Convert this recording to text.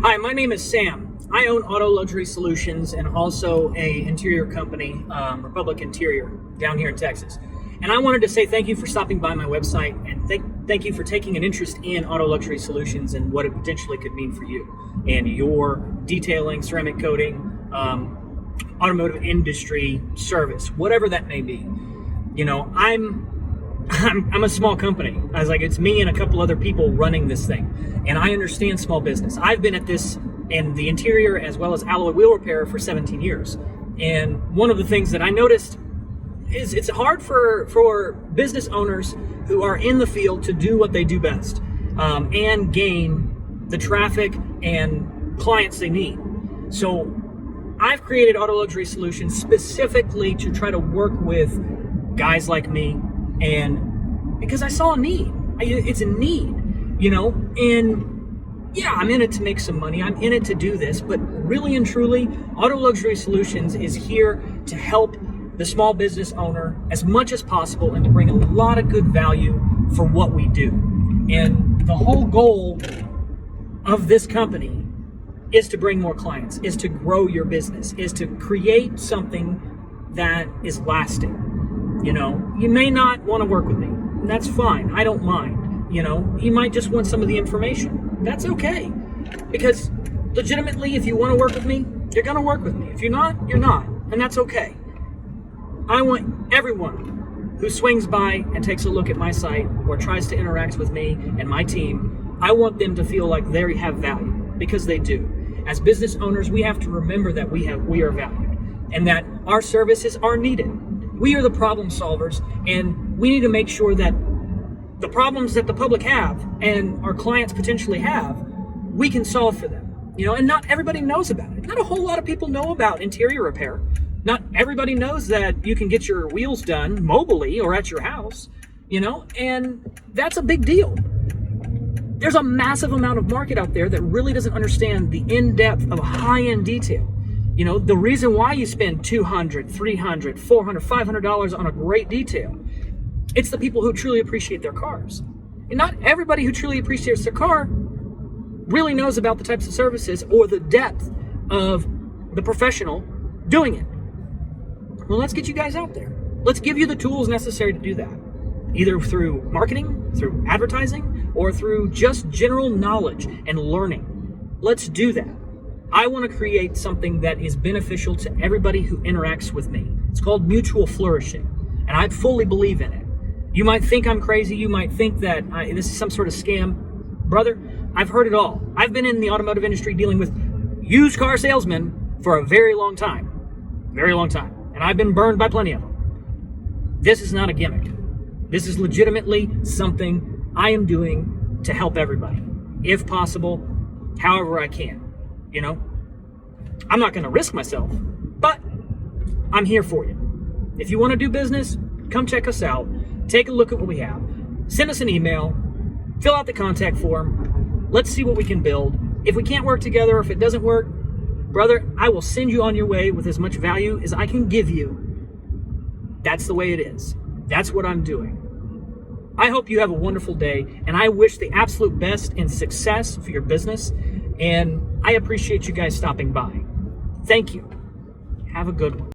Hi, my name is Sam. I own Auto Luxury Solutions and also a interior company, Republic Interior, down here in Texas. And I wanted to say thank you for stopping by my website and thank you for taking an interest in Auto Luxury Solutions and what it potentially could mean for you and your detailing, ceramic coating, automotive industry service, whatever that may be. You know, I'm a small company. I was like, it's me and a couple other people running this thing. And I understand small business. I've been at this in the interior as well as alloy wheel repair for 17 years. And one of the things that I noticed is it's hard for business owners who are in the field to do what they do best and gain the traffic and clients they need. So I've created Auto Luxury Solutions specifically to try to work with guys like me, and because I saw a need. It's a need, you know, and yeah, I'm in it to make some money. I'm in it to do this, but really and truly, Auto Luxury Solutions is here to help the small business owner as much as possible and to bring a lot of good value for what we do. And the whole goal of this company is to bring more clients, is to grow your business, is to create something that is lasting. You know, you may not want to work with me. That's fine. I don't mind. You know, you might just want some of the information. That's okay. Because legitimately, if you want to work with me, you're going to work with me. If you're not, you're not. And that's okay. I want everyone who swings by and takes a look at my site or tries to interact with me and my team, I want them to feel like they have value, because they do. As business owners, we have to remember that we are valued and that our services are needed. We are the problem solvers, and we need to make sure that the problems that the public have and our clients potentially have, we can solve for them. You know, and not everybody knows about it. Not a whole lot of people know about interior repair. Not everybody knows that you can get your wheels done mobily or at your house, you know, and that's a big deal. There's a massive amount of market out there that really doesn't understand the in-depth of high-end detail. You know, the reason why you spend $200, $300, $400, $500 on a great detail, it's the people who truly appreciate their cars. And not everybody who truly appreciates their car really knows about the types of services or the depth of the professional doing it. Well, let's get you guys out there. Let's give you the tools necessary to do that, either through marketing, through advertising, or through just general knowledge and learning. Let's do that. I want to create something that is beneficial to everybody who interacts with me. It's called mutual flourishing, and I fully believe in it. You might think I'm crazy. You might think that this is some sort of scam. Brother, I've heard it all. I've been in the automotive industry dealing with used car salesmen for a very long time. Very long time. And I've been burned by plenty of them. This is not a gimmick. This is legitimately something I am doing to help everybody, if possible, however I can. You know, I'm not going to risk myself, but I'm here for you. If you want to do business, come check us out. Take a look at what we have. Send us an email. Fill out the contact form. Let's see what we can build. If we can't work together, if it doesn't work, brother, I will send you on your way with as much value as I can give you. That's the way it is. That's what I'm doing. I hope you have a wonderful day, and I wish the absolute best and success for your business. And I appreciate you guys stopping by. Thank you. Have a good one.